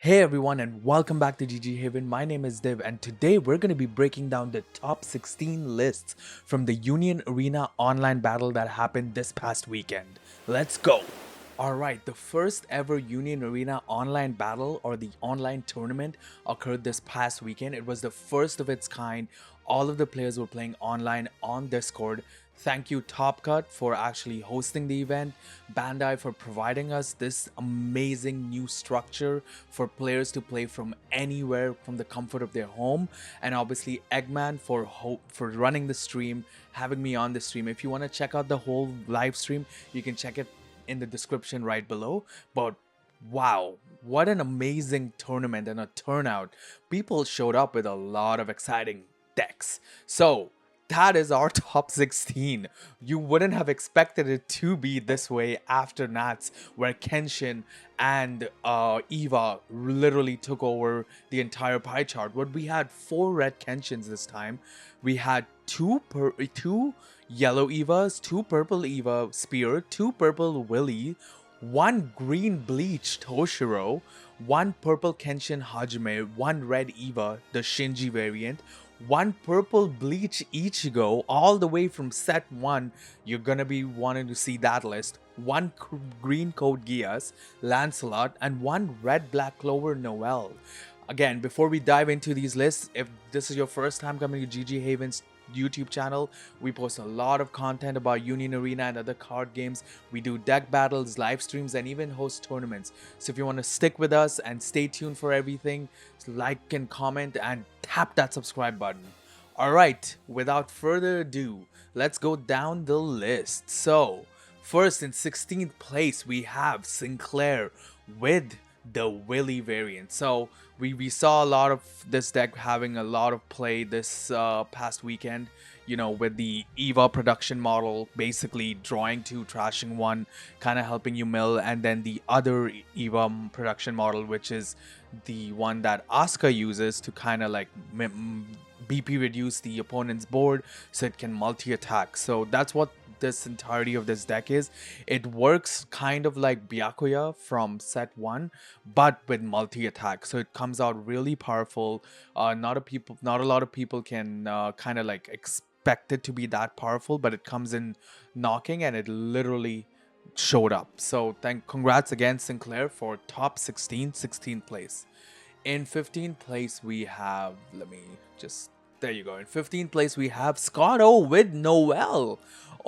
Hey everyone and welcome back to GG Haven. My name is Div and today we're going to be breaking down the top 16 lists from the Union Arena online battle that happened this past weekend. Let's go! Alright, the first ever Union Arena online battle or the online tournament occurred this past weekend. It was the first of its kind. All of the players were playing online on Discord. Thank you Top Cut for actually hosting the event, Bandai for providing us this amazing new structure for players to play from anywhere from the comfort of their home, and obviously Eggman for running the stream, having me on the stream. If you want to check out the whole live stream, you can check it in the description right below. But wow, what an amazing tournament and a turnout. People showed up with a lot of exciting decks. So that is our top 16. You wouldn't have expected it to be this way after Nats, where Kenshin and Eva literally took over the entire pie chart. But we had 4 red Kenshins this time. We had two yellow Evas, 2 purple Eva Spear, 2 purple Willy, 1 green Bleach Toshiro, 1 purple Kenshin Hajime, 1 red Eva, the Shinji variant, 1 purple Bleach Ichigo, all the way from set 1. You're gonna be wanting to see that list. 1 green Code Geass, Lancelot, and 1 red Black Clover Noel. Again, before we dive into these lists, if this is your first time coming to GG Haven's YouTube channel, we post a lot of content about Union Arena and other card games. We do deck battles, live streams, and even host tournaments. So if you want to stick with us and stay tuned for everything, like and comment and tap that subscribe button. Alright, without further ado, let's go down the list. So, first in 16th place, we have Sinclair with the Willy variant. So we saw a lot of this deck having a lot of play this past weekend, you know, with the Eva production model basically drawing 2, trashing 1, kind of helping you mill, and then the other Eva production model, which is the one that Asuka uses to kind of like BP reduce the opponent's board so it can multi-attack. So that's what this entirety of this deck is. It works kind of like Byakuya from set 1, but with multi-attack. So it comes out really powerful. Not a lot of people can kind of like expect it to be that powerful, but it comes in knocking and it literally showed up. So congrats again Sinclair for top 16th place. In 15th place we have, there you go. In 15th place we have Scotto with Noel.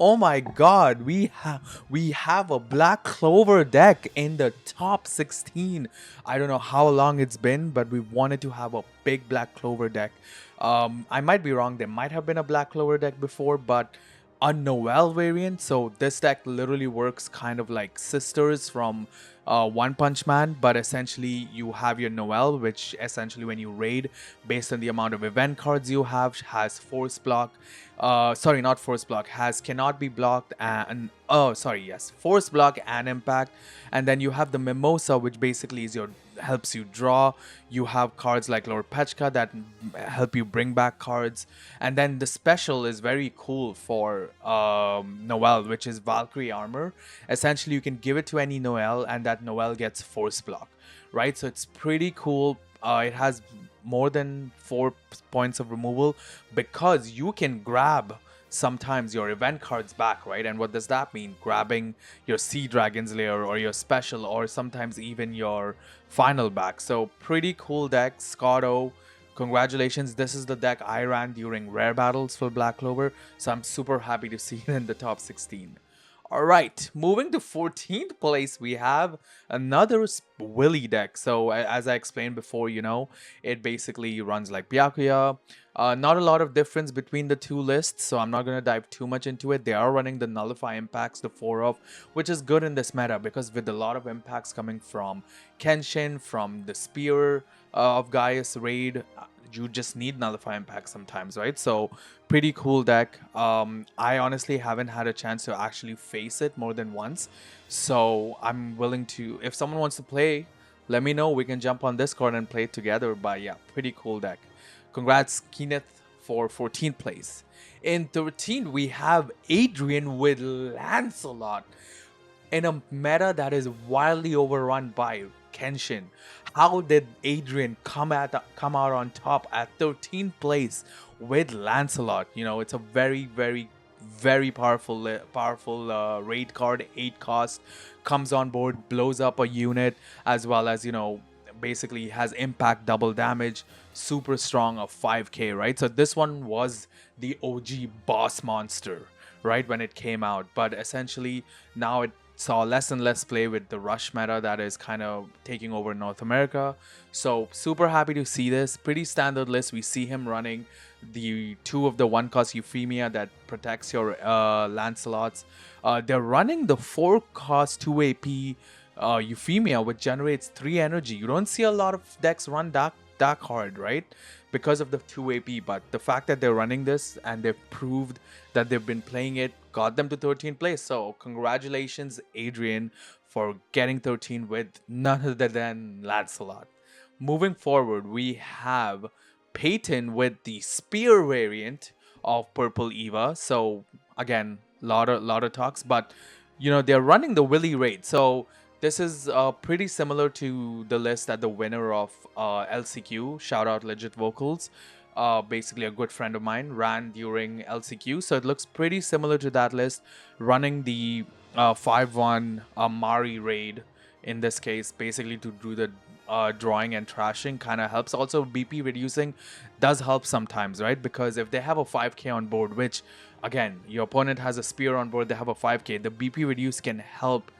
Oh my god, we have a Black Clover deck in the top 16. I don't know how long it's been, but we wanted to have a big Black Clover deck. I might be wrong, there might have been a Black Clover deck before, but a Noel variant. So this deck literally works kind of like sisters from One Punch Man, but essentially you have your Noel, which essentially when you raid, based on the amount of event cards you have, has force block. Sorry, not force block, has cannot be blocked and force block and impact. And then you have the Mimosa, which basically is your helps you draw. You have cards like Lord Pechka that help you bring back cards, and then the special is very cool for Noel, which is Valkyrie armor. Essentially you can give it to any Noel and that Noel gets force block, right? So it's pretty cool. It has more than 4 points of removal because you can grab sometimes your event cards back, right? And what does that mean? Grabbing your Sea Dragon's Lair or your special, or sometimes even your final back. So pretty cool deck, Scotto. Congratulations, this is the deck I ran during rare battles for Black Clover, so I'm super happy to see it in the top 16. Alright, moving to 14th place, we have another Willy deck. So as I explained before, you know, it basically runs like Byakuya. Not a lot of difference between the two lists, so I'm not going to dive too much into it. They are running the Nullify impacts, the 4 of, which is good in this meta because with a lot of impacts coming from Kenshin, from the Spear of Gaius raid, you just need Nullify impact sometimes, right? So pretty cool deck. I honestly haven't had a chance to actually face it more than once, so I'm willing to, if someone wants to play, let me know, we can jump on Discord and play it together. But yeah, pretty cool deck. Congrats Kenneth for 14th place. In 13th we have Adrian with Lancelot in a meta that is wildly overrun by Kenshin. How did Adrian come out on top at 13th place with Lancelot? You know, it's a very powerful raid card. 8 cost, comes on board, blows up a unit, as well as, you know, basically has impact, double damage, super strong of 5k, right? So this one was the OG boss monster, right, when it came out. But essentially now it saw less and less play with the rush meta that is kind of taking over North America. So super happy to see this. Pretty standard list. We see him running the 2 of the 1 cost Euphemia that protects your Lancelots. They're running the 4 cost 2 AP Euphemia, which generates 3 energy. You don't see a lot of decks run dark hard, right? Because of the 2 AP, but the fact that they're running this and they've proved that they've been playing it got them to 13th place. So congratulations, Adrian, for getting 13 with none other than Lancelot. Moving forward, we have Peyton with the spear variant of Purple Eva. So again, lot of talks, but you know, they're running the Willy raid. So this is pretty similar to the list that the winner of LCQ, shout out Legit Vocals, basically a good friend of mine, ran during LCQ. So it looks pretty similar to that list, running the 5-1 Mari raid in this case, basically to do the drawing and trashing kind of helps. Also, BP reducing does help sometimes, right? Because if they have a 5k on board, which again, your opponent has a spear on board, they have a 5k, the BP reduce can help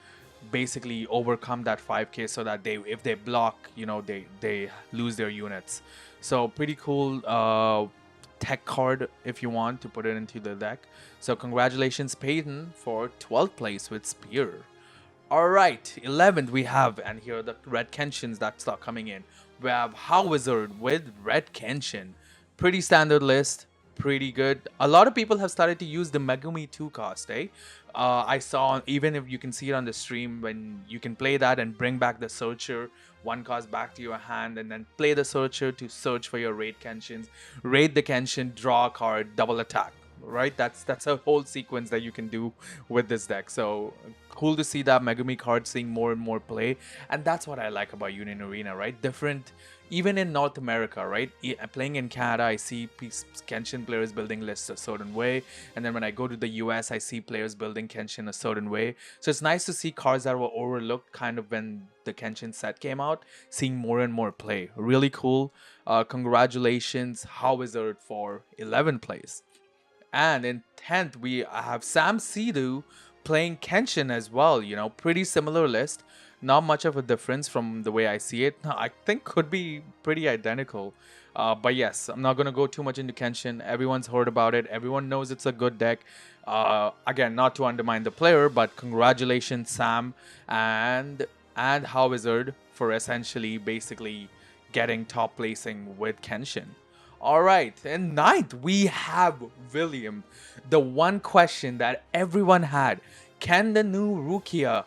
basically overcome that 5k so that if they block, you know, they lose their units. So pretty cool tech card if you want to put it into the deck. So congratulations, Peyton, for 12th place with spear. All right, 11th we have, and here are the red Kenshins that start coming in. We have How Wizard with red Kenshin. Pretty standard list, pretty good. A lot of people have started to use the Megumi 2 cost, eh? I saw, even if you can see it on the stream, when you can play that and bring back the Searcher, 1 cost back to your hand, and then play the Searcher to search for your raid Kenshins. Raid the Kenshin, draw a card, double attack. Right, that's a whole sequence that you can do with this deck. So cool to see that Megumi card seeing more and more play, and that's what I like about Union Arena, right? Different, even in North America, right? Playing in Canada, I see Kenshin players building lists a certain way, and then when I go to the US, I see players building Kenshin a certain way. So it's nice to see cards that were overlooked kind of when the Kenshin set came out, seeing more and more play. Really cool. Congratulations, How Wizard, for 11th place. And in 10th, we have Sam Sidhu playing Kenshin as well. You know, pretty similar list. Not much of a difference from the way I see it. I think could be pretty identical. But yes, I'm not going to go too much into Kenshin. Everyone's heard about it. Everyone knows it's a good deck. Again, not to undermine the player, but congratulations, Sam and How Wizard, for essentially basically getting top placing with Kenshin. All right, and 9th, we have William. The one question that everyone had, can the new Rukia,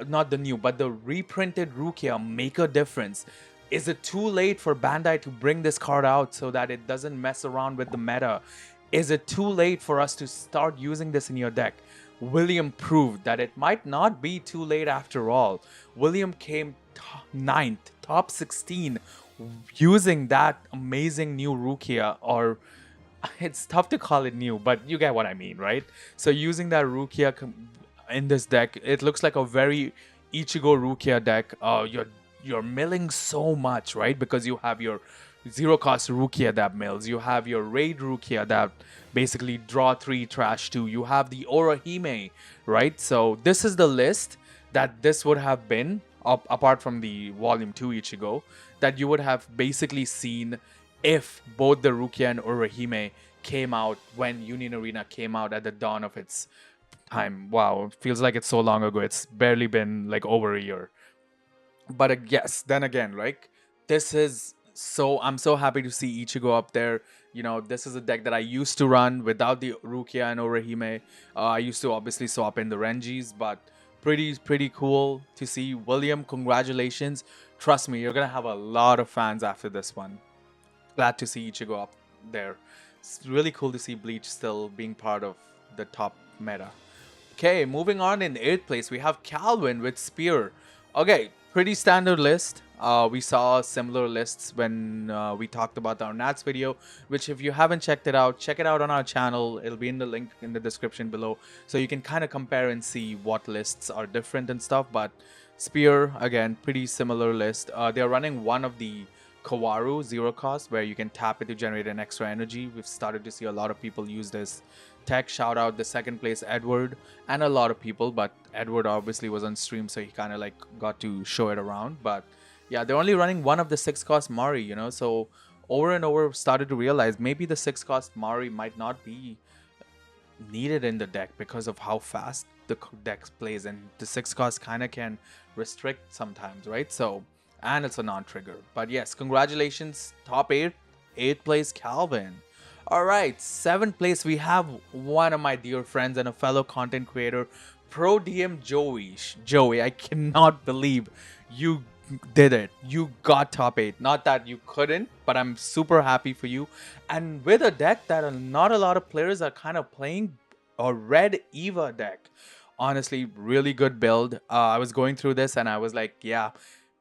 not the new, but the reprinted Rukia, make a difference? Is it too late for Bandai to bring this card out so that it doesn't mess around with the meta? Is it too late for us to start using this in your deck? William proved that it might not be too late after all. William came 9th, top 16, using that amazing new Rukia, or it's tough to call it new, but you get what I mean, right? So using that Rukia in this deck, it looks like a very Ichigo Rukia deck. You're milling so much, right? Because you have your 0 cost Rukia that mills, you have your raid Rukia that basically draw 3, trash 2, you have the Orihime, right? So this is the list that this would have been, apart from the volume 2 Ichigo, that you would have basically seen if both the Rukia and Orihime came out when Union Arena came out at the dawn of its time. Wow, it feels like it's so long ago. It's barely been like over a year. But yes, then again, like, this is I'm so happy to see Ichigo up there. You know, this is a deck that I used to run without the Rukia and Orihime. I used to obviously swap in the Renjis, but pretty cool to see. William, congratulations. Trust me, you're gonna have a lot of fans after this one. Glad to see Ichigo up there. It's really cool to see Bleach still being part of the top meta. Okay, moving on, in 8th place, we have Calvin with Spear. Okay, Pretty standard list. We saw similar lists when we talked about our Nats video, which if you haven't check it out on our channel. It'll be in the link in the description below. So you can kind of compare and see what lists are different and stuff. But Spear, again, pretty similar list. They're running one of the Kawaru zero cost where you can tap it to generate an extra energy. We've started to see a lot of people use this tech. Shout out the second place Edward and a lot of people, but Edward obviously was on stream, so he kind of like got to show it around. But yeah, they're only running one of the 6 cost Mari, so over and over started to realize maybe the 6 cost Mari might not be needed in the deck because of how fast the deck plays, and the 6 cost kind of can restrict sometimes, right? So, and it's a non-trigger. But yes, congratulations, top 8, 8th place Calvin. All right, 7th place we have one of my dear friends and a fellow content creator, Pro DM Joey. Joey, I cannot believe you did it. You got top 8. Not that you couldn't, but I'm super happy for you. And with a deck that not a lot of players are kind of playing, a red Eva deck. Honestly, really good build. I was going through this and I was like, yeah,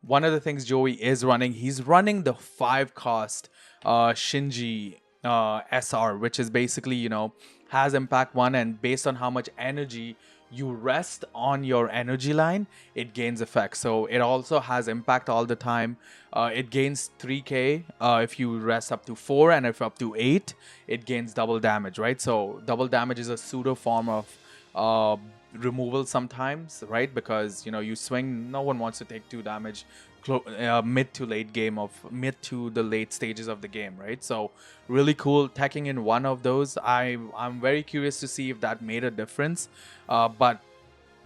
one of the things Joey is running, he's running the 5 cost Shinji SR, which is basically, has impact 1, and based on how much energy you rest on your energy line, it gains effect. So it also has impact all the time. It gains 3k if you rest up to 4, and if up to 8, it gains double damage, right? So double damage is a pseudo form of removal sometimes, right? Because you swing, no one wants to take 2 damage mid to the late stages of the game, right? So really cool teching in one of those. I'm very curious to see if that made a difference, but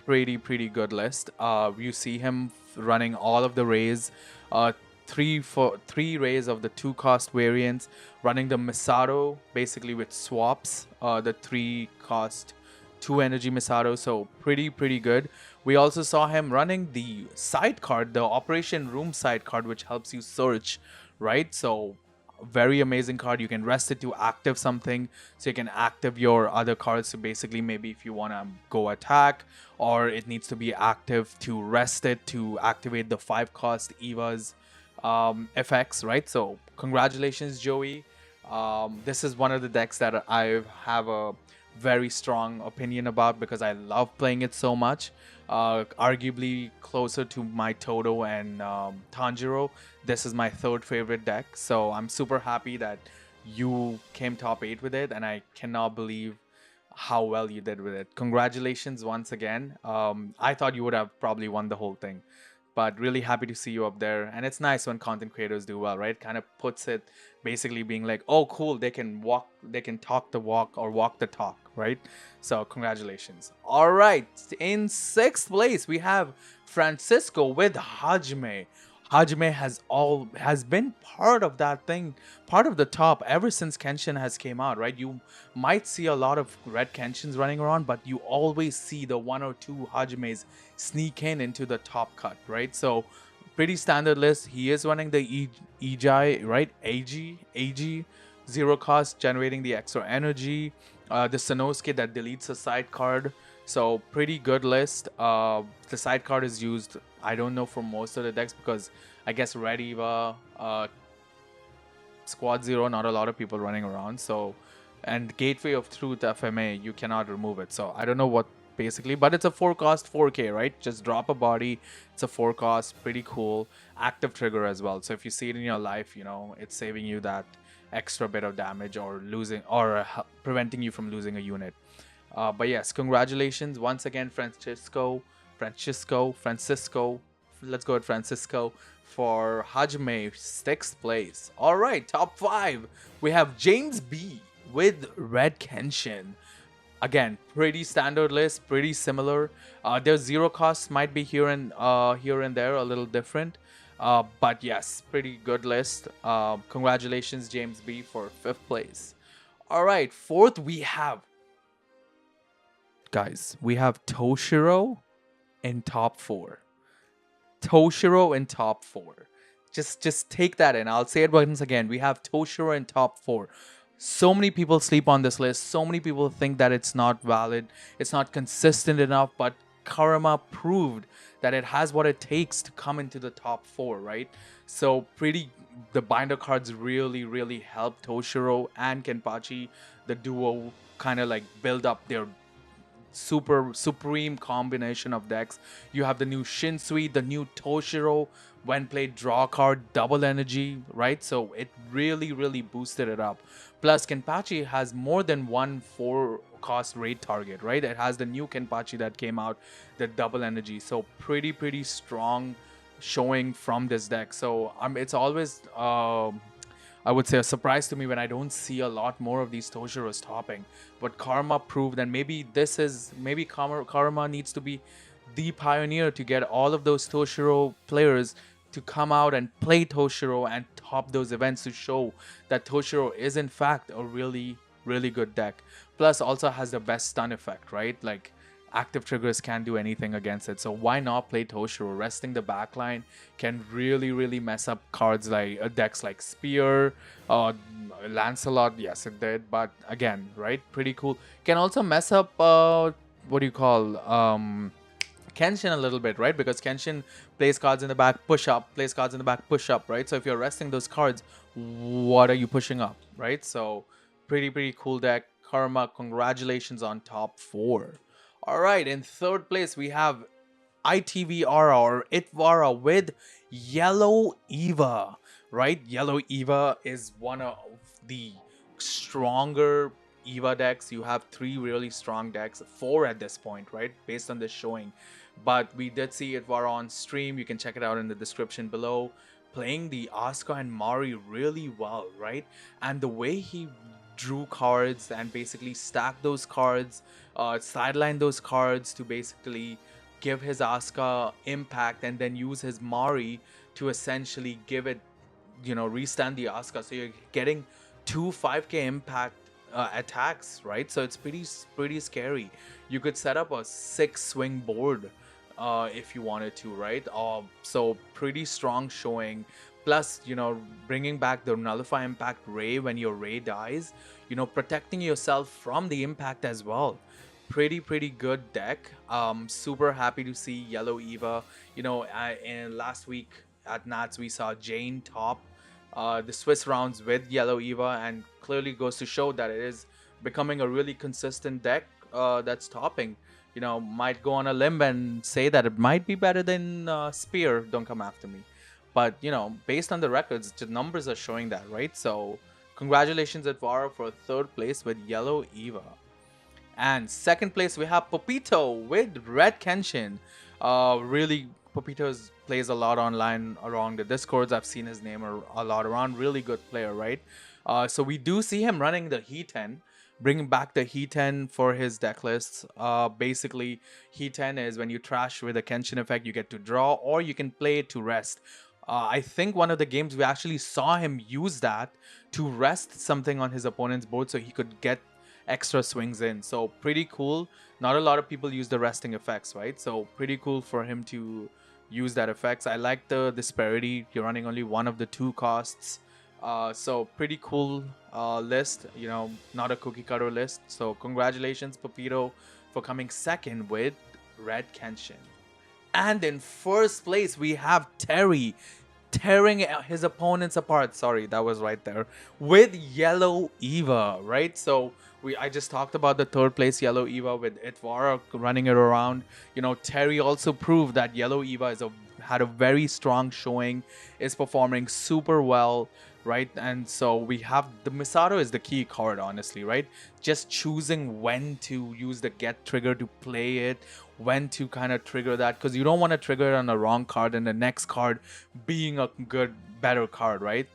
pretty good list. You see him running all of the rays, three rays of the 2 cost variants, running the Misato basically with swaps, the 3 cost 2 energy Misato, so pretty good. We also saw him running the side card, the Operation Room side card, which helps you search, right? So very amazing card. You can rest it to active something, so you can active your other cards. So basically, maybe if you want to go attack, or it needs to be active to rest it to activate the 5 cost Eva's effects, right? So congratulations, Joey. This is one of the decks that I have a very strong opinion about because I love playing it so much. Arguably closer to my Toto and Tanjiro. This is my 3rd favorite deck, so I'm super happy that you came top 8 with it, and I cannot believe how well you did with it. Congratulations once again. I thought you would have probably won the whole thing, but really happy to see you up there. And it's nice when content creators do well, right? Kind of puts it basically being like, oh cool, they can talk the walk or walk the talk, right? So congratulations. All right, in 6th place we have Francisco with Hajime. Hajime has been part of that thing, part of the top ever since Kenshin has came out, right? You might see a lot of red Kenshins running around, but you always see the 1 or 2 Hajimes sneak into the top cut, right? So pretty standard list. He is running the Ejai, right? AG 0 cost, generating the extra energy. The Sanosuke that deletes a side card. So pretty good list. The side card is used, I don't know, for most of the decks because I guess Red Eva, Squad 0, not a lot of people running around. So, and Gateway of Truth FMA, you cannot remove it. So I don't know what basically, but it's a 4 cost 4k, right? Just drop a body. It's a 4 cost, pretty cool. Active trigger as well. So if you see it in your life, it's saving you that extra bit of damage or losing or preventing you from losing a unit. But yes, congratulations once again, Francisco. Let's go with Francisco for Hajime, 6th place. All right, top 5. We have James B with Red Kenshin. Again, pretty standard list, pretty similar. Their 0 costs might be here and there, a little different. But yes, pretty good list. Congratulations, James B, for 5th place. All right, 4th we have, guys, we have Toshiro in top 4. Toshiro in top 4. Just take that in. I'll say it once again. We have Toshiro in top 4. So many people sleep on this list. So many people think that it's not valid. It's not consistent enough. But Karma proved that it has what it takes to come into the top 4, right? So the binder cards really help Toshiro and Kenpachi, the duo, kind of like build up their supreme combination of decks. You have the new Shinsui, the new Toshiro. When played, draw card, double energy, right? So it really boosted it up. Plus, Kenpachi has more than one 4-cost raid target, right? It has the new Kenpachi that came out, the double energy. So pretty strong showing from this deck. So it's always I would say a surprise to me when I don't see a lot more of these Toshiros topping. But Karma proved, and maybe Karma needs to be the pioneer to get all of those Toshiro players to come out and play Toshiro and top those events to show that Toshiro is in fact a really good deck. Plus also has the best stun effect, right? Like active triggers can't do anything against it. So why not play Toshiro? Resting the backline can really mess up cards like decks like Spear, Lancelot. Yes, it did, but again, right? Pretty cool. Can also mess up what do you call Kenshin a little bit, right? Because Kenshin plays cards in the back, push up, plays cards in the back, push up, right? So if you're resting those cards, what are you pushing up, right? So pretty cool deck. Karma, congratulations on top 4. All right, in third place we have ITVRA or Itvara with Yellow Eva, right? Yellow Eva is one of the stronger Eva decks. You have 3 really strong decks, 4 at this point, right? Based on this showing. But we did see Itvara on stream. You can check it out in the description below. Playing the Asuka and Mari really well, right? And the way he drew cards and basically stack those cards, sideline those cards to basically give his Asuka impact and then use his Mari to essentially give it, restand the Asuka. So you're getting 2 5k impact attacks, right? So it's pretty scary. You could set up a 6 swing board if you wanted to, right? So pretty strong showing. Plus, bringing back the nullify impact Ray when your Ray dies, protecting yourself from the impact as well. Pretty good deck. Super happy to see Yellow Eva. In last week at Nats we saw Jane top the Swiss rounds with Yellow Eva, and clearly goes to show that it is becoming a really consistent deck that's topping. Might go on a limb and say that it might be better than Spear. Don't come after me. But, based on the records, the numbers are showing that, right? So, congratulations, Advara, for third place with Yellow Eva. And second place, we have Popito with Red Kenshin. Really, Popito plays a lot online around the Discords. I've seen his name a lot around. Really good player, right? So we do see him running the He-10, bringing back the He-10 for his deck lists. Basically, He-10 is when you trash with a Kenshin effect, you get to draw, or you can play it to rest. I think one of the games we actually saw him use that to rest something on his opponent's board so he could get extra swings in. So pretty cool. Not a lot of people use the resting effects, right? So pretty cool for him to use that effects. I like the disparity. You're running only one of the 2 costs. So pretty cool list, not a cookie cutter list. So congratulations, Papito, for coming second with Red Kenshin. And in first place, we have Terry tearing his opponents apart. Sorry, that was right there. With Yellow Eva, right? So I just talked about the third place Yellow Eva with Itvara running it around. Terry also proved that Yellow Eva had a very strong showing, is performing super well, right? And so we have the Misato is the key card, honestly, right? Just choosing when to use the get trigger to play it, when to kind of trigger that, because you don't want to trigger it on the wrong card and the next card being a better card, right?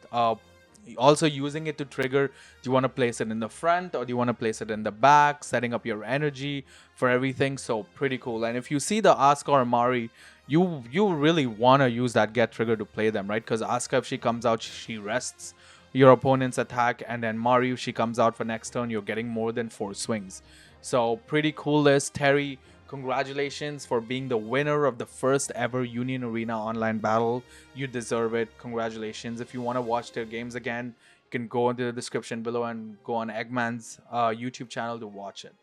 Also using it to trigger, do you want to place it in the front or do you want to place it in the back, setting up your energy for everything. So pretty cool. And if you see the Asuka or Mari, you really want to use that get trigger to play them, right? Because Asuka, if she comes out, she rests your opponent's attack, and then Mari, if she comes out for next turn, you're getting more than 4 swings. So pretty cool list. Terry, congratulations for being the winner of the first ever Union Arena online battle. You deserve it. Congratulations. If you want to watch their games again, you can go into the description below and go on Eggman's YouTube channel to watch it.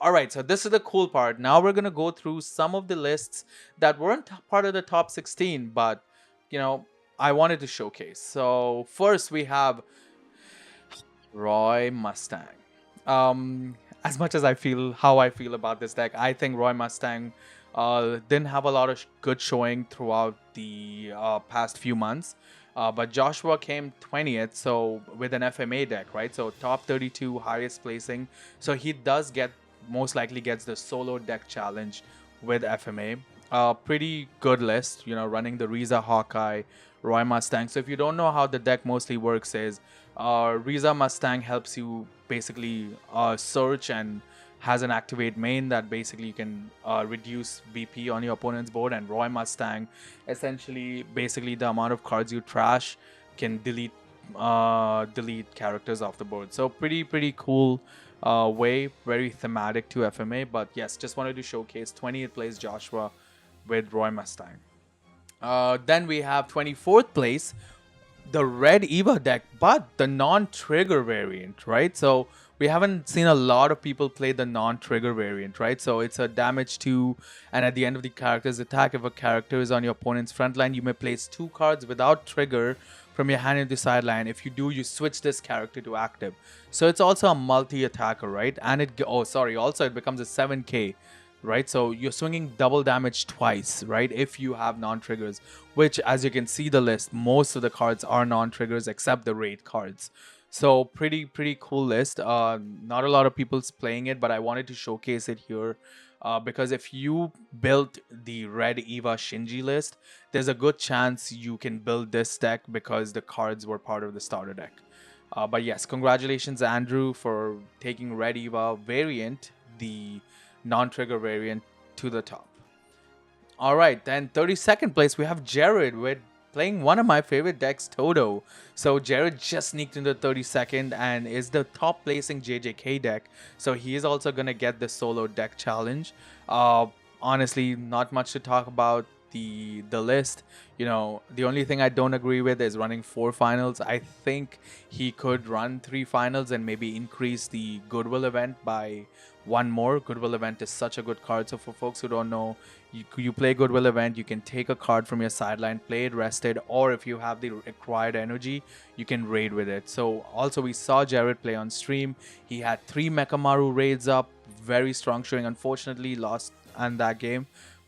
All right, so this is the cool part. Now we're gonna go through some of the lists that weren't part of the top 16, but you know, I wanted to showcase. So first we have Roy Mustang. As much as I feel how I feel about this deck, I think Roy Mustang didn't have a lot of good showing throughout the past few months. But Joshua came 20th, so with an FMA deck, right? So top 32, highest placing. So he does get, most likely gets the solo deck challenge with FMA. Pretty good list, you know, running the Riza Hawkeye, Roy Mustang. So if you don't know how the deck mostly works is Riza Mustang helps you basically search and has an activate main that basically you can reduce BP on your opponent's board, and Roy Mustang essentially basically the amount of cards you trash can delete characters off the board. So pretty cool way, very thematic to FMA. But yes, just wanted to showcase 20th place Joshua with Roy Mustang. Then we have 24th place, the red Eva deck, but the non-trigger variant, right? So we haven't seen a lot of people play the non-trigger variant, right? So it's a damage 2, and at the end of the character's attack, if a character is on your opponent's front line, you may place 2 cards without trigger from your hand into the sideline. If you do, you switch this character to active. So it's also a multi-attacker, right? And also it becomes a 7k, right? So you're swinging double damage twice, right? If you have non-triggers, which as you can see the list, most of the cards are non-triggers except the raid cards. So pretty cool list. Not a lot of people's playing it, but I wanted to showcase it here. Because if you built the red Eva Shinji list, there's a good chance you can build this deck because the cards were part of the starter deck. But yes, congratulations Andrew for taking red Eva variant, the non-trigger variant, to the top. All right, then 32nd place we have Jared with playing one of my favorite decks, Toto. So Jared just sneaked into 32nd and is the top placing JJK deck. So he is also gonna get the solo deck challenge. Honestly, not much to talk about the list. You know, the only thing I don't agree with is running 4 finals. I think he could run 3 finals and maybe increase the Goodwill event by 1 more. Goodwill event is such a good card. So for folks who don't know, you play Goodwill event, you can take a card from your sideline, play it rested, or if you have the required energy, you can raid with it. So also we saw Jared play on stream. He had 3 Mekamaru raids up, very strong showing. Unfortunately lost on that game,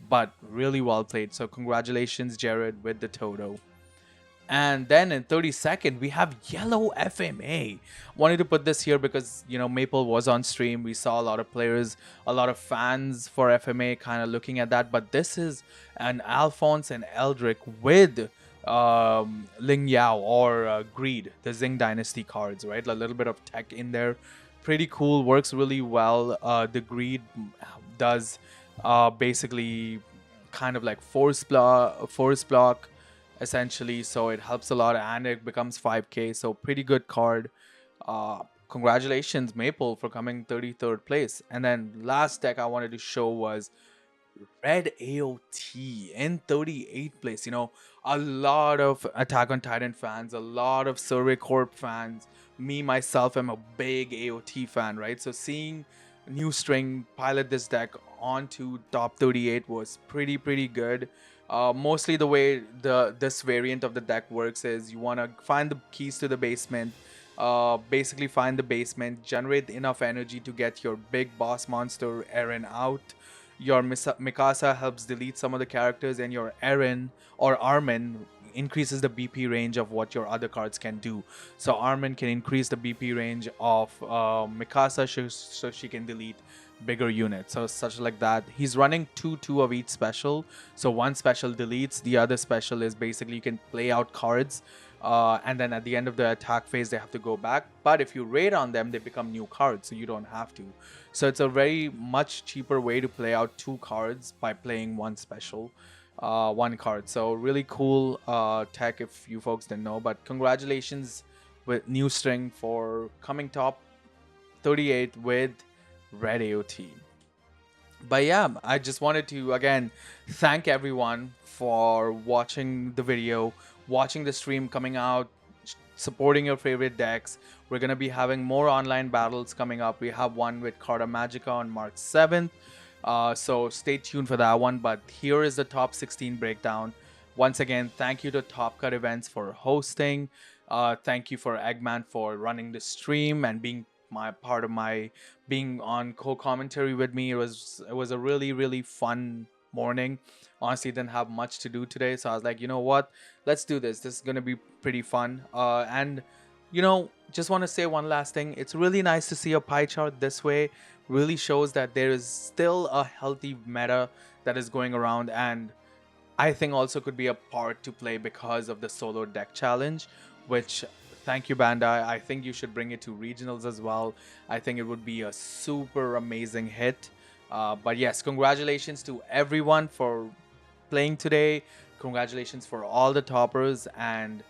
but really well played. So congratulations Jared with the Toto. And then in 32nd, we have Yellow FMA. Wanted to put this here because, you know, Maple was on stream. We saw a lot of players, a lot of fans for FMA kind of looking at that. But this is an Alphonse and Eldrick with Ling Yao or Greed, the Zing Dynasty cards, right? A little bit of tech in there. Pretty cool, works really well. The Greed does basically kind of like force block essentially, so it helps a lot and it becomes 5k, so pretty good card. Congratulations Maple for coming 33rd place. And then last deck I wanted to show was red AOT in 38th place. You know, a lot of Attack on Titan fans, a lot of Survey Corp fans, me myself am a big AOT fan, right? So seeing New String pilot this deck onto top 38 was pretty good. Mostly the way this variant of the deck works is you want to find the keys to the basement, basically find the basement, generate enough energy to get your big boss monster Eren out. Your Mikasa helps delete some of the characters, and your Eren or Armin increases the BP range of what your other cards can do. So Armin can increase the BP range of Mikasa so she can delete bigger units. So such like that. He's running 2 of each special. So one special deletes, the other special is basically you can play out cards. And then at the end of the attack phase, they have to go back. But if you raid on them, they become new cards, so you don't have to. So it's a very much cheaper way to play out 2 cards by playing one special, 1 card. So really cool tech if you folks didn't know. But congratulations with New String for coming top 38 with red AOT. But yeah, I just wanted to again thank everyone for watching the video, watching the stream, coming out, supporting your favorite decks. We're going to be having more online battles coming up. We have one with Carta Magica on March 7th. So stay tuned for that one. But here is the top 16 breakdown. Once again, thank you to Top Cut Events for hosting. Thank you for Eggman for running the stream and being my part of my being on co-commentary with me. It was a really fun morning. Honestly, didn't have much to do today, so I was like, you know what? Let's do this. This is gonna be pretty fun. And just want to say one last thing. It's really nice to see a pie chart this way. Really shows that there is still a healthy meta that is going around, and I think also could be a part to play because of the solo deck challenge, which thank you Bandai. I think you should bring it to regionals as well. I think it would be a super amazing hit. But yes, congratulations to everyone for playing today. Congratulations for all the toppers, and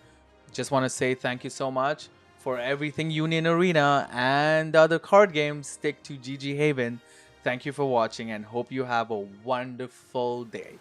just want to say thank you so much for everything Union Arena and other card games. Stick to GG Haven. Thank you for watching and hope you have a wonderful day.